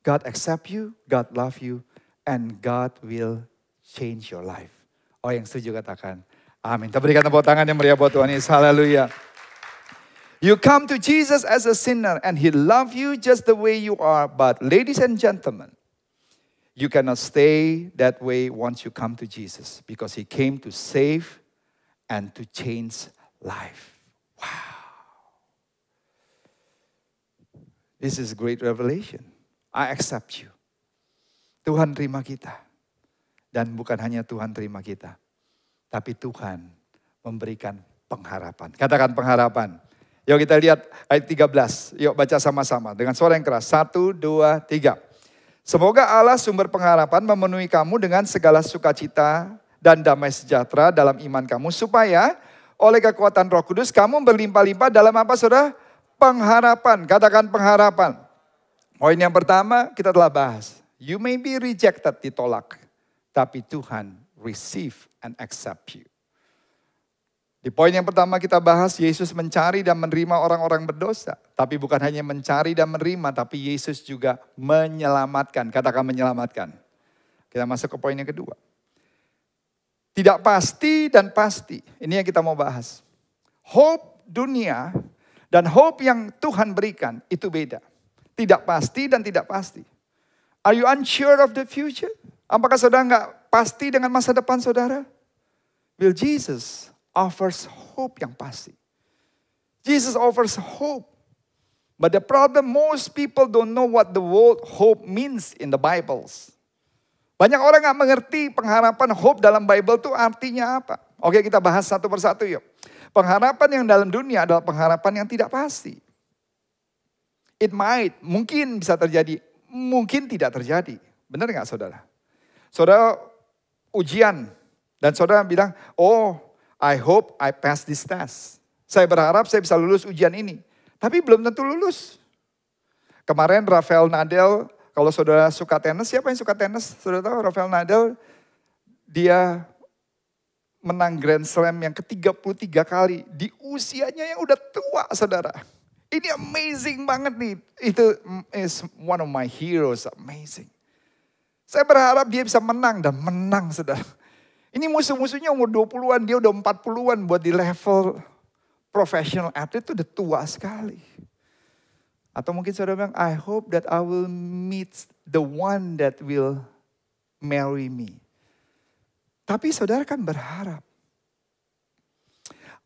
God accept you, God love you, and God will change your life. Oh yang setuju katakan, amin. Kita berikan tepuk tangan yang meriah buat Tuhan Yesus, haleluya. You come to Jesus as a sinner and He love you just the way you are. But ladies and gentlemen, you cannot stay that way once you come to Jesus. Because He came to save and to change life. Wow. This is great revelation. I accept you. Tuhan terima kita. Dan bukan hanya Tuhan terima kita. Tapi Tuhan memberikan pengharapan. Katakan pengharapan. Yuk kita lihat ayat 13. Yuk baca sama-sama dengan suara yang keras. 1, 2, 3. Semoga Allah sumber pengharapan memenuhi kamu dengan segala sukacita dan damai sejahtera dalam iman kamu. Supaya oleh kekuatan Roh Kudus kamu berlimpah-limpah dalam apa saudara? Pengharapan. Katakan pengharapan. Poin yang pertama kita telah bahas. You may be rejected, ditolak. Tapi Tuhan receive and accept you. Di poin yang pertama kita bahas Yesus mencari dan menerima orang-orang berdosa. Tapi bukan hanya mencari dan menerima, tapi Yesus juga menyelamatkan. Katakan menyelamatkan. Kita masuk ke poin yang kedua. Tidak pasti dan pasti. Ini yang kita mau bahas. Hope dunia dan hope yang Tuhan berikan itu beda. Tidak pasti dan tidak pasti. Are you unsure of the future? Apakah saudara nggak pasti dengan masa depan saudara? Well, Jesus offers hope yang pasti. Jesus offers hope. But the problem, most people don't know what the word hope means in the Bibles. Banyak orang nggak mengerti pengharapan hope dalam Bible itu artinya apa. Oke, kita bahas satu persatu yuk. Pengharapan yang dalam dunia adalah pengharapan yang tidak pasti. It might, mungkin bisa terjadi, mungkin tidak terjadi. Benar nggak saudara? Saudara ujian dan saudara bilang, oh I hope I pass this test. Saya berharap saya bisa lulus ujian ini. Tapi belum tentu lulus. Kemarin Rafael Nadal, kalau saudara suka tenis, siapa yang suka tenis? Saudara tahu Rafael Nadal, dia menang Grand Slam yang ke-33 kali. Di usianya yang udah tua saudara. Ini amazing banget nih. Itu is one of my heroes, amazing. Saya berharap dia bisa menang dan menang saudara. Ini musuh-musuhnya umur 20-an, dia udah 40-an buat di level professional athlete itu udah tua sekali. Atau mungkin saudara bilang, I hope that I will meet the one that will marry me. Tapi saudara kan berharap.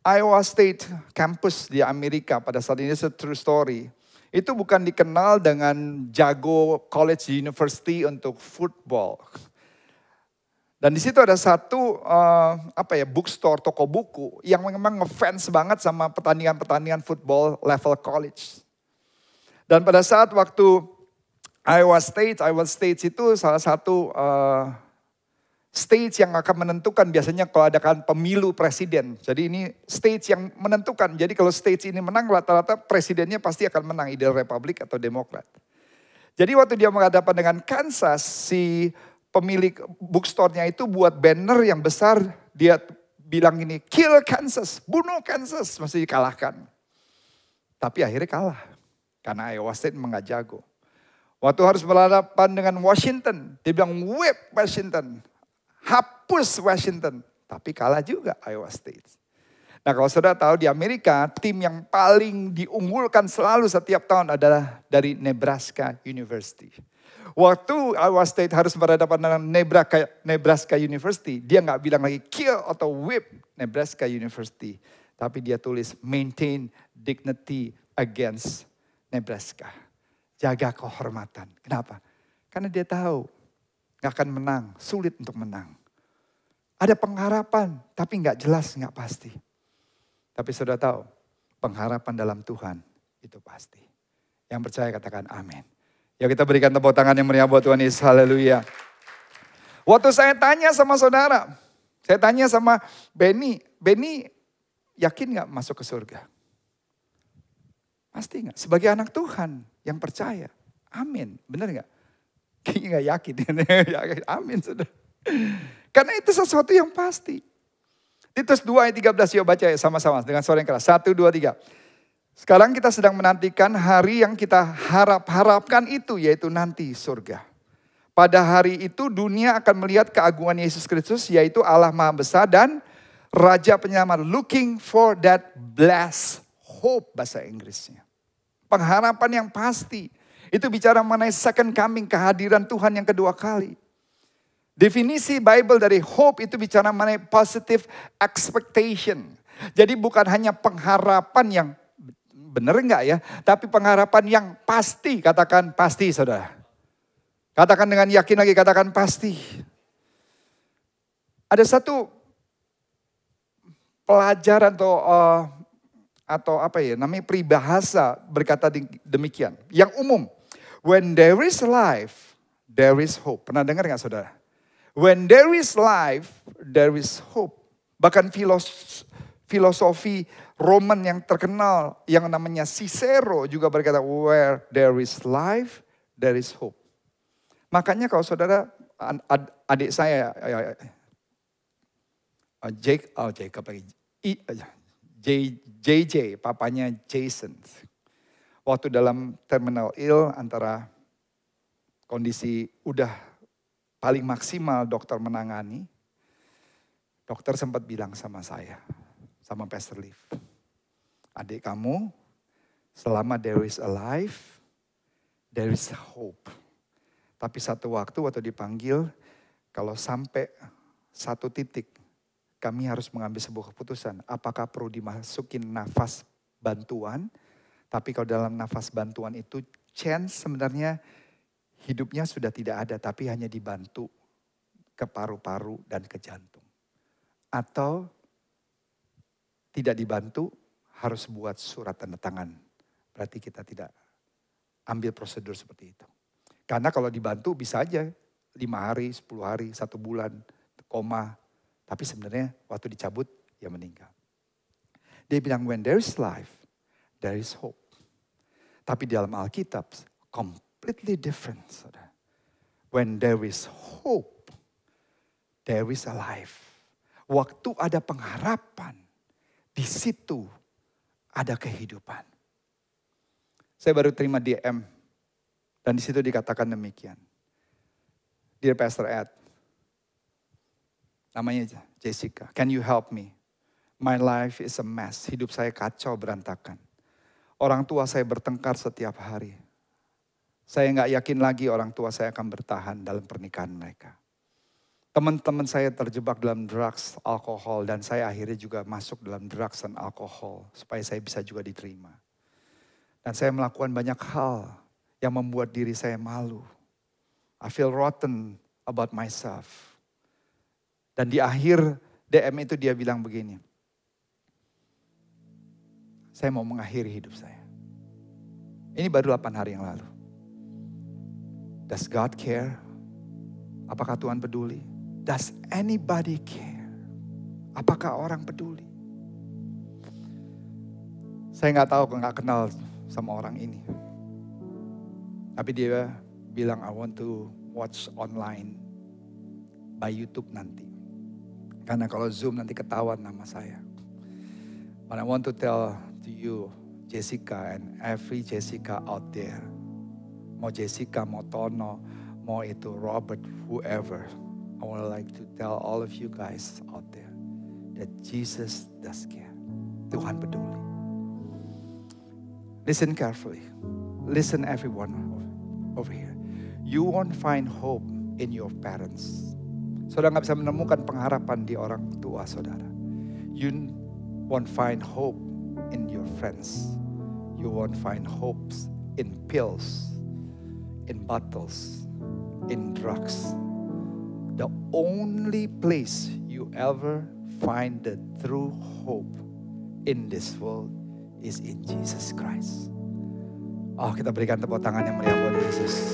Iowa State Campus di Amerika pada saat ini, it's a true story. Itu bukan dikenal dengan jago college university untuk football. Dan di situ ada satu bookstore, toko buku yang memang ngefans banget sama pertandingan-pertandingan football level college. Dan pada saat waktu Iowa State itu salah satu stage yang akan menentukan biasanya kalau adakan pemilu presiden. Jadi ini stage yang menentukan. Jadi kalau stage ini menang rata-rata presidennya pasti akan menang, either Republik atau Demokrat. Jadi waktu dia menghadapan dengan Kansas, si pemilik bookstore-nya itu buat banner yang besar, dia bilang ini, kill Kansas, bunuh Kansas, mesti dikalahkan. Tapi akhirnya kalah, karena Iowa State nggak jago. Waktu harus berhadapan dengan Washington, dia bilang whip Washington, hapus Washington. Tapi kalah juga Iowa State. Nah kalau saudara tahu di Amerika, tim yang paling diunggulkan selalu setiap tahun adalah dari Nebraska University. Waktu Iowa State harus berhadapan dengan Nebraska University, dia nggak bilang lagi kill atau whip Nebraska University. Tapi dia tulis maintain dignity against Nebraska. Jaga kehormatan. Kenapa? Karena dia tahu nggak akan menang, sulit untuk menang. Ada pengharapan, tapi nggak jelas, nggak pasti. Tapi sudah tahu, pengharapan dalam Tuhan itu pasti. Yang percaya katakan amin. Ya kita berikan tepuk tangan yang meriah buat Tuhan Yesus, haleluya. Waktu saya tanya sama saudara, saya tanya sama Benny yakin gak masuk ke surga? Pasti gak? Sebagai anak Tuhan yang percaya, amin, benar gak? Kayaknya gak yakin, amin sudah. Karena itu sesuatu yang pasti. Titus 2 ayat 13, yuk baca ya sama-sama dengan suara yang keras. 1, 2, 3. Sekarang kita sedang menantikan hari yang kita harapkan itu, yaitu nanti surga. Pada hari itu dunia akan melihat keagungan Yesus Kristus, yaitu Allah Maha Besar dan Raja Penyelamat. Looking for that blessed hope, bahasa Inggrisnya. Pengharapan yang pasti. Itu bicara mengenai second coming, kehadiran Tuhan yang kedua kali. Definisi Bible dari hope itu bicara mengenai positive expectation. Jadi bukan hanya pengharapan yang benar enggak ya? Tapi pengharapan yang pasti, katakan pasti saudara. Katakan dengan yakin lagi, katakan pasti. Ada satu pelajaran atau apa ya, namanya peribahasa berkata demikian. Yang umum, when there is life, there is hope. Pernah dengar enggak saudara? When there is life, there is hope. Bahkan filosofi Roman yang terkenal yang namanya Cicero juga berkata, where there is life, there is hope. Makanya kalau saudara, adik saya, JJ, papanya Jason. Waktu dalam terminal ill antara kondisi udah paling maksimal dokter menangani, dokter sempat bilang sama saya, sama Pastor Liv, Adik kamu, selama there is a life, there is hope. Tapi satu waktu dipanggil, kalau sampai satu titik, kami harus mengambil sebuah keputusan. Apakah perlu dimasukin nafas bantuan? Tapi kalau dalam nafas bantuan itu, chance sebenarnya hidupnya sudah tidak ada, tapi hanya dibantu ke paru-paru dan ke jantung. Atau tidak dibantu, harus buat surat tanda tangan. Berarti kita tidak ambil prosedur seperti itu. Karena kalau dibantu bisa aja 5 hari, 10 hari, 1 bulan, koma. Tapi sebenarnya waktu dicabut, ya meninggal. Dia bilang, when there is life, there is hope. Tapi di dalam Alkitab, completely different. Saudara. When there is hope, there is a life. Waktu ada pengharapan, di situ ada kehidupan. Saya baru terima DM. Dan di situ dikatakan demikian. Dear Pastor Ed, namanya Jessica, can you help me? My life is a mess. Hidup saya kacau berantakan. Orang tua saya bertengkar setiap hari. Saya gak yakin lagi orang tua saya akan bertahan dalam pernikahan mereka. Teman-teman saya terjebak dalam drugs, alkohol. Dan saya akhirnya juga masuk dalam drugs dan alkohol. Supaya saya bisa juga diterima. Dan saya melakukan banyak hal yang membuat diri saya malu. I feel rotten about myself. Dan di akhir DM itu dia bilang begini. Saya mau mengakhiri hidup saya. Ini baru 8 hari yang lalu. Does God care? Apakah Tuhan peduli? Does anybody care? Apakah orang peduli? Saya nggak kenal sama orang ini. Tapi dia bilang, I want to watch online by YouTube nanti. Karena kalau Zoom nanti ketahuan nama saya. But I want to tell to you, Jessica and every Jessica out there. Mau Jessica, mau Tono, mau itu Robert, whoever. I would like to tell all of you guys out there that Jesus does care. Tuhan peduli. Listen carefully. Listen everyone over here. You won't find hope in your parents. Saudara gak bisa menemukan pengharapan di orang tua saudara. You won't find hope in your friends. You won't find hopes in pills, in bottles, in drugs. The only place you ever find the true hope in this world is in Jesus Christ. Oh, kita berikan tepuk tangan yang meriah buat Yesus.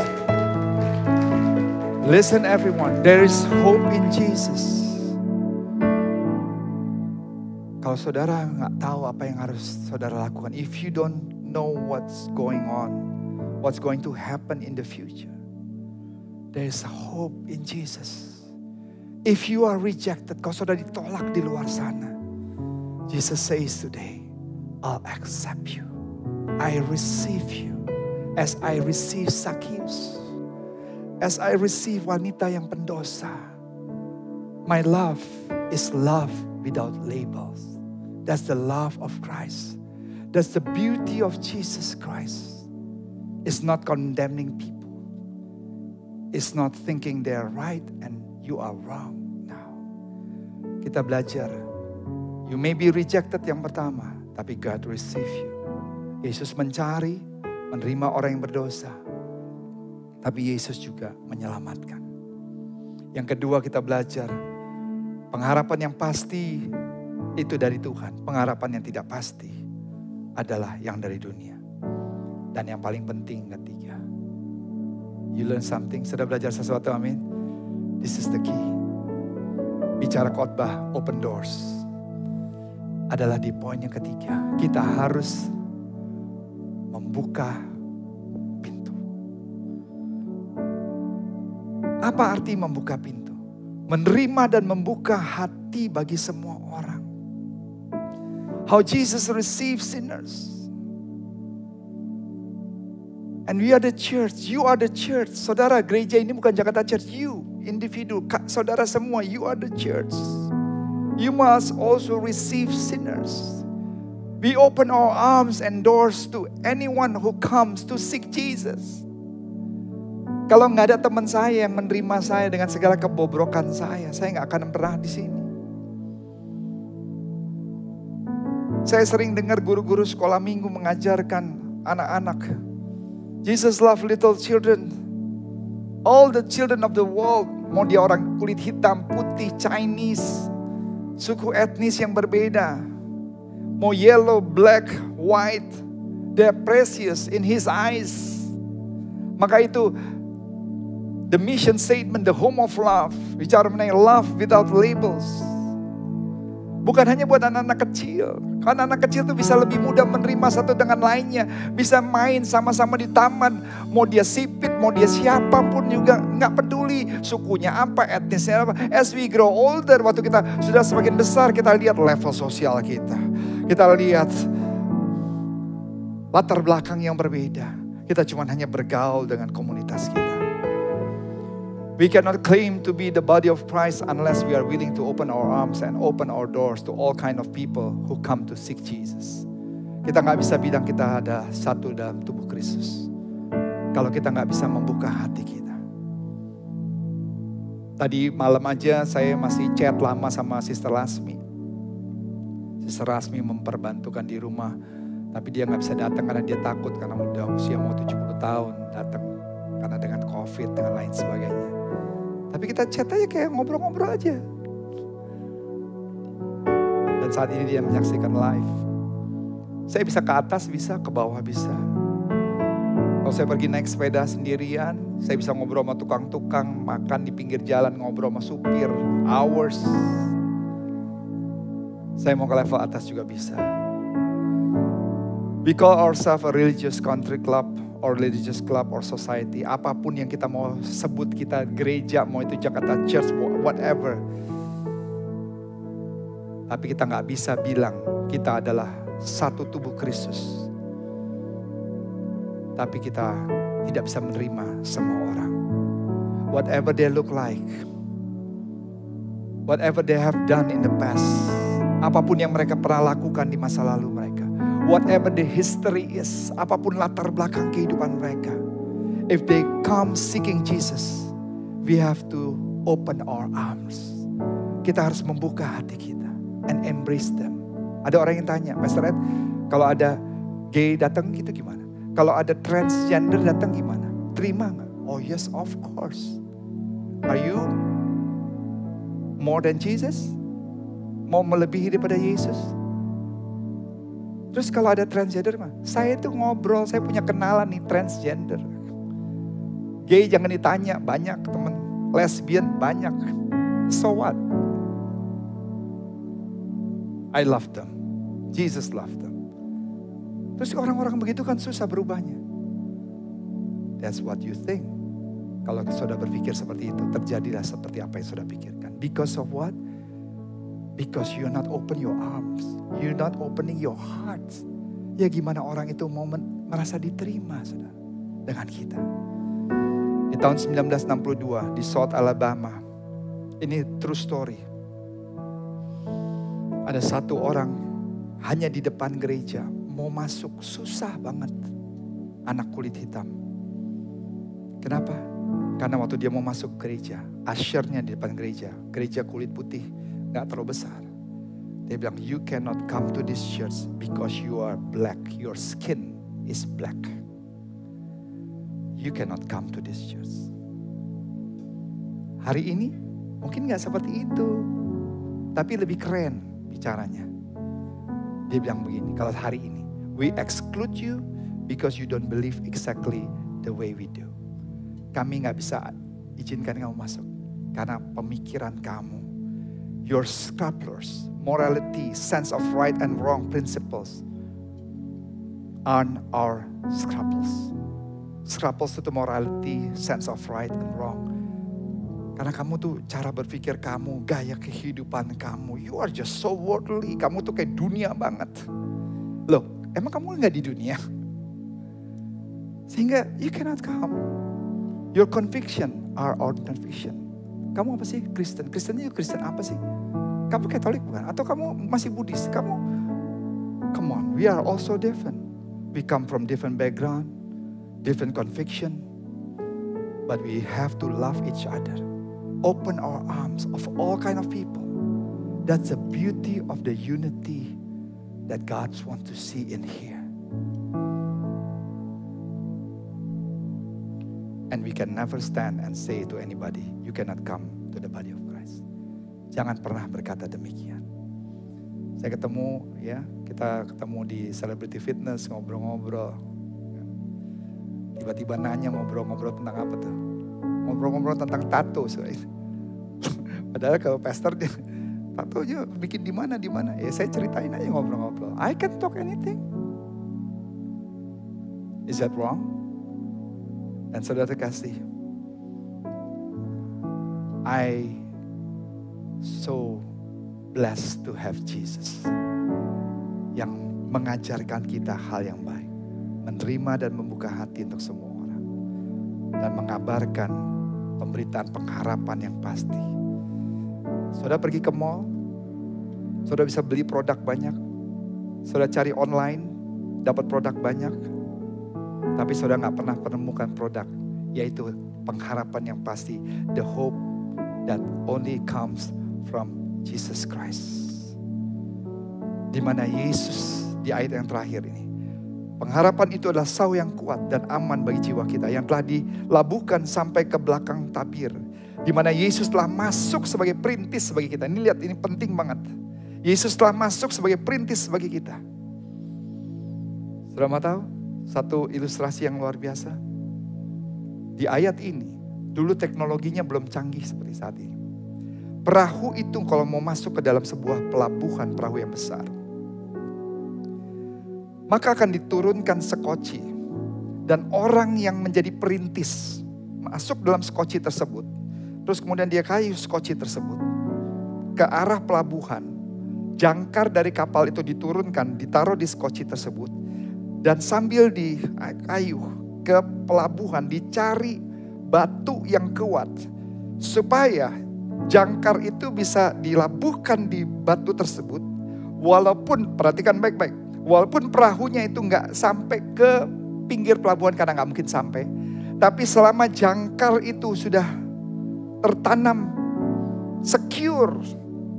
Listen everyone, there is hope in Jesus. Kalau saudara nggak tahu apa yang harus saudara lakukan, if you don't know what's going on, what's going to happen in the future, there is hope in Jesus. If you are rejected, kalau saudara ditolak di luar sana, Jesus says today, I'll accept you. I receive you as I receive Zacchaeus. As I receive wanita yang pendosa. My love is love without labels. That's the love of Christ. That's the beauty of Jesus Christ. It's not condemning people. It's not thinking they're right and you are wrong. Now, kita belajar. You may be rejected yang pertama, tapi God receive you. Yesus mencari, menerima orang yang berdosa. Tapi Yesus juga menyelamatkan. Yang kedua kita belajar, pengharapan yang pasti itu dari Tuhan. Pengharapan yang tidak pasti adalah yang dari dunia. Dan yang paling penting ketiga, you learn something, sudah belajar sesuatu, amin. This is the key. Bicara khotbah, open doors. Adalah di poin yang ketiga. Kita harus membuka pintu. Apa arti membuka pintu? Menerima dan membuka hati bagi semua orang. How Jesus receives sinners. And we are the church. You are the church. Saudara, gereja ini bukan Jakarta Church. You, individu, saudara semua, you are the church. You must also receive sinners. We open our arms and doors to anyone who comes to seek Jesus. Kalau nggak ada teman saya yang menerima saya dengan segala kebobrokan saya nggak akan pernah di sini. Saya sering dengar guru-guru sekolah minggu mengajarkan anak-anak, Jesus love little children. All the children of the world, mau dia orang kulit hitam, putih, Chinese, suku etnis yang berbeda, mau yellow, black, white, they're precious in His eyes. Maka itu the mission statement, the home of love, bicara mengenai love without labels. Bukan hanya buat anak-anak kecil. Karena anak kecil itu bisa lebih mudah menerima satu dengan lainnya. Bisa main sama-sama di taman. Mau dia sipit, mau dia siapapun juga. Nggak peduli sukunya apa, etnisnya apa. As we grow older, waktu kita sudah semakin besar, kita lihat level sosial kita. Kita lihat latar belakang yang berbeda. Kita cuma hanya bergaul dengan komunitas kita. We cannot claim to be the body of Christ unless we are willing to open our arms and open our doors to all kind of people who come to seek Jesus. Kita nggak bisa bilang kita ada satu dalam tubuh Kristus kalau kita nggak bisa membuka hati kita. Tadi malam aja saya masih chat lama sama Sister Lasmi. Sister Lasmi memperbantukan di rumah, tapi dia nggak bisa datang karena dia takut karena udah usia mau 70 tahun datang karena dengan COVID dengan lain sebagainya. Tapi kita chat aja kayak ngobrol-ngobrol aja. Dan saat ini dia menyaksikan live. Saya bisa ke atas, bisa ke bawah, bisa. Kalau saya pergi naik sepeda sendirian, saya bisa ngobrol sama tukang-tukang, makan di pinggir jalan, ngobrol sama supir, hours. Saya mau ke level atas juga bisa. We call ourselves a religious country club, or religious club, or society. Apapun yang kita mau sebut, kita gereja, mau itu Jakarta Church, whatever. Tapi kita nggak bisa bilang kita adalah satu tubuh Kristus. Tapi kita tidak bisa menerima semua orang. Whatever they look like, whatever they have done in the past, apapun yang mereka pernah lakukan di masa lalu mereka, whatever the history is, apapun latar belakang kehidupan mereka, if they come seeking Jesus, we have to open our arms. Kita harus membuka hati kita and embrace them. Ada orang yang tanya, Pastor Ed, kalau ada gay datang gitu gimana? Kalau ada transgender datang gimana? Terima nggak? Oh yes, of course. Are you more than Jesus? Mau melebihi daripada Yesus? Terus kalau ada transgender mah, saya itu ngobrol, saya punya kenalan nih transgender. Gay jangan ditanya, banyak temen. Lesbian banyak. So what? I love them. Jesus loved them. Terus orang-orang begitu kan susah berubahnya. That's what you think. Kalau saudara berpikir seperti itu, terjadilah seperti apa yang saudara pikirkan. Because of what? Because you're not open your arms. You're not opening your heart. Ya gimana orang itu mau merasa diterima saudara dengan kita. Di tahun 1962 di South Alabama. Ini true story. Ada satu orang hanya di depan gereja. Mau masuk susah banget. Anak kulit hitam. Kenapa? Karena waktu dia mau masuk gereja. Usher-nya di depan gereja. Gereja kulit putih. Gak terlalu besar. Dia bilang, you cannot come to this church because you are black. Your skin is black. You cannot come to this church. Hari ini mungkin gak seperti itu. Tapi lebih keren bicaranya. Dia bilang begini, kalau hari ini, we exclude you because you don't believe exactly the way we do. Kami gak bisa izinkan kamu masuk. Karena pemikiran kamu, your scrupulous, morality, sense of right and wrong principles aren't our scruples. Scruples itu morality, sense of right and wrong. Karena kamu tuh cara berpikir kamu, gaya kehidupan kamu, you are just so worldly. Kamu tuh kayak dunia banget. Loh, emang kamu gak di dunia? Sehingga you cannot come. Your conviction are our conviction. Kamu apa sih Kristen? Kristen itu Kristen apa sih? Kamu Katolik bukan? Atau kamu masih Buddhis? Kamu Come on, we are also different. We come from different background, different conviction. But we have to love each other. Open our arms of all kind of people. That's the beauty of the unity that God wants to see in here. And we can never stand and say to anybody, you cannot come to the body of Christ. Jangan pernah berkata demikian. Saya ketemu, kita ketemu di Celebrity Fitness, ngobrol-ngobrol. Tiba-tiba nanya ngobrol-ngobrol tentang apa tuh? Ngobrol-ngobrol tentang tato. Padahal kalau pastor dia, tatonya bikin di mana? Ya saya ceritain aja ngobrol-ngobrol. I can talk anything. Is that wrong? Dan saudara kasih, I so blessed to have Jesus yang mengajarkan kita hal yang baik, menerima dan membuka hati untuk semua orang, dan mengabarkan pemberitaan pengharapan yang pasti. Saudara pergi ke mall, saudara bisa beli produk banyak, saudara cari online, dapat produk banyak, tapi saudara gak pernah menemukan produk, yaitu pengharapan yang pasti, the hope that only comes from Jesus Christ. Di mana Yesus di ayat yang terakhir ini, pengharapan itu adalah sau yang kuat dan aman bagi jiwa kita, yang telah dilabuhkan sampai ke belakang tabir. Di mana Yesus telah masuk sebagai perintis bagi kita. Ini lihat, ini penting banget. Yesus telah masuk sebagai perintis bagi kita. Saudara mau tahu satu ilustrasi yang luar biasa? Di ayat ini, dulu teknologinya belum canggih seperti saat ini. Perahu itu kalau mau masuk ke dalam sebuah pelabuhan, perahu yang besar, maka akan diturunkan sekoci. Dan orang yang menjadi perintis masuk dalam sekoci tersebut. Terus kemudian dia kayu sekoci tersebut ke arah pelabuhan. Jangkar dari kapal itu diturunkan, ditaruh di sekoci tersebut. Dan sambil dikayuh ke pelabuhan, dicari batu yang kuat. Supaya jangkar itu bisa dilabuhkan di batu tersebut. Walaupun, perhatikan baik-baik, walaupun perahunya itu nggak sampai ke pinggir pelabuhan, karena nggak mungkin sampai. Tapi selama jangkar itu sudah tertanam secure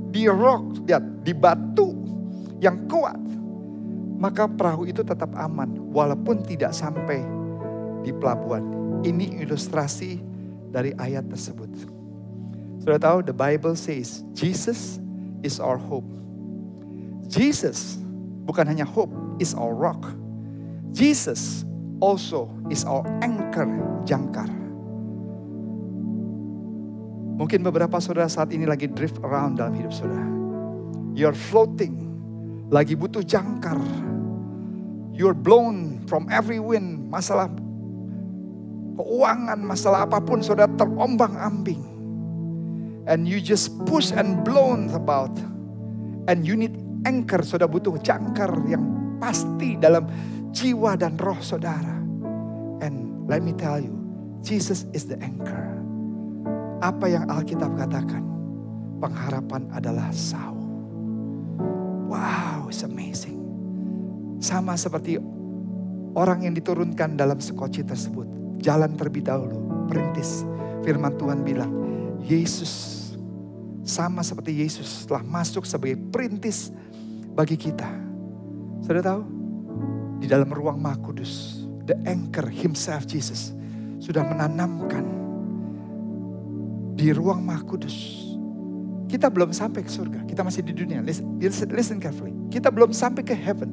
di rock, di batu yang kuat, maka perahu itu tetap aman walaupun tidak sampai di pelabuhan. Ini ilustrasi dari ayat tersebut. Sudah tahu, the Bible says Jesus is our hope. Jesus bukan hanya hope, is our rock. Jesus also is our anchor, jangkar. Mungkin beberapa saudara saat ini lagi drift around dalam hidup saudara. You're floating, lagi butuh jangkar. You're blown from every wind. Masalah keuangan, masalah apapun saudara terombang-ambing. And you just push and blown about. And you need anchor, saudara butuh jangkar yang pasti dalam jiwa dan roh saudara. And let me tell you, Jesus is the anchor. Apa yang Alkitab katakan? Pengharapan adalah sau. Wow, it's amazing. Sama seperti orang yang diturunkan dalam sekoci tersebut. Jalan terlebih dahulu, perintis. Firman Tuhan bilang, Yesus sama seperti Yesus telah masuk sebagai perintis bagi kita. Sudah tahu? Di dalam ruang Maha Kudus, the anchor himself Jesus sudah menanamkan di ruang Maha Kudus. Kita belum sampai ke surga, kita masih di dunia. Listen carefully. Kita belum sampai ke heaven.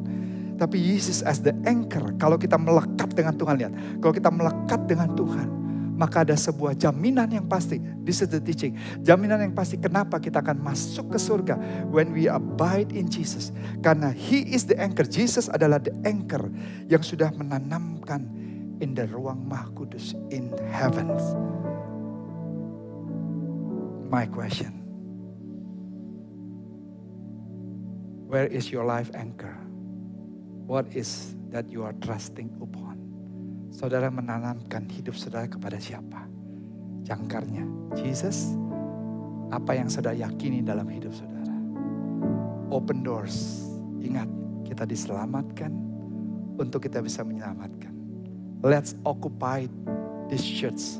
Tapi Yesus as the anchor, kalau kita melekat dengan Tuhan, lihat. Kalau kita melekat dengan Tuhan, maka ada sebuah jaminan yang pasti. This is the teaching. Jaminan yang pasti kenapa kita akan masuk ke surga. When we abide in Jesus. Karena He is the anchor. Jesus adalah the anchor yang sudah menanamkan in the ruang Maha Kudus, in heavens. My question, where is your life anchor? What is that you are trusting upon? Saudara menanamkan hidup saudara kepada siapa? Jangkarnya Jesus. Apa yang saudara yakini dalam hidup saudara? Open doors. Ingat, kita diselamatkan untuk kita bisa menyelamatkan. Let's occupy this church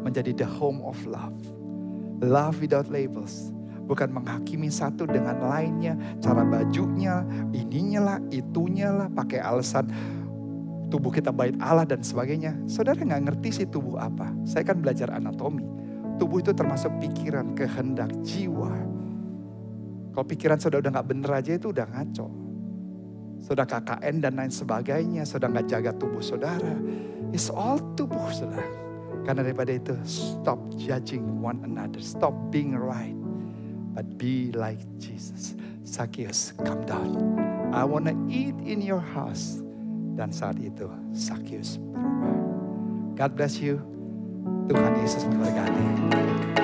menjadi the home of love. Love without labels. Bukan menghakimi satu dengan lainnya, cara bajunya, ininya lah, itunya lah, pakai alasan tubuh kita bait Allah dan sebagainya. Saudara nggak ngerti sih tubuh apa. Saya kan belajar anatomi. Tubuh itu termasuk pikiran, kehendak, jiwa. Kalau pikiran saudara udah nggak bener aja itu udah ngaco. Saudara KKN dan lain sebagainya, saudara nggak jaga tubuh saudara. It's all tubuh saudara. Karena daripada itu, stop judging one another. Stop being right. But be like Jesus. Zacchaeus, come down. I wanna eat in your house. Dan saat itu Zacchaeus berubah. God bless you. Tuhan Yesus memberkati.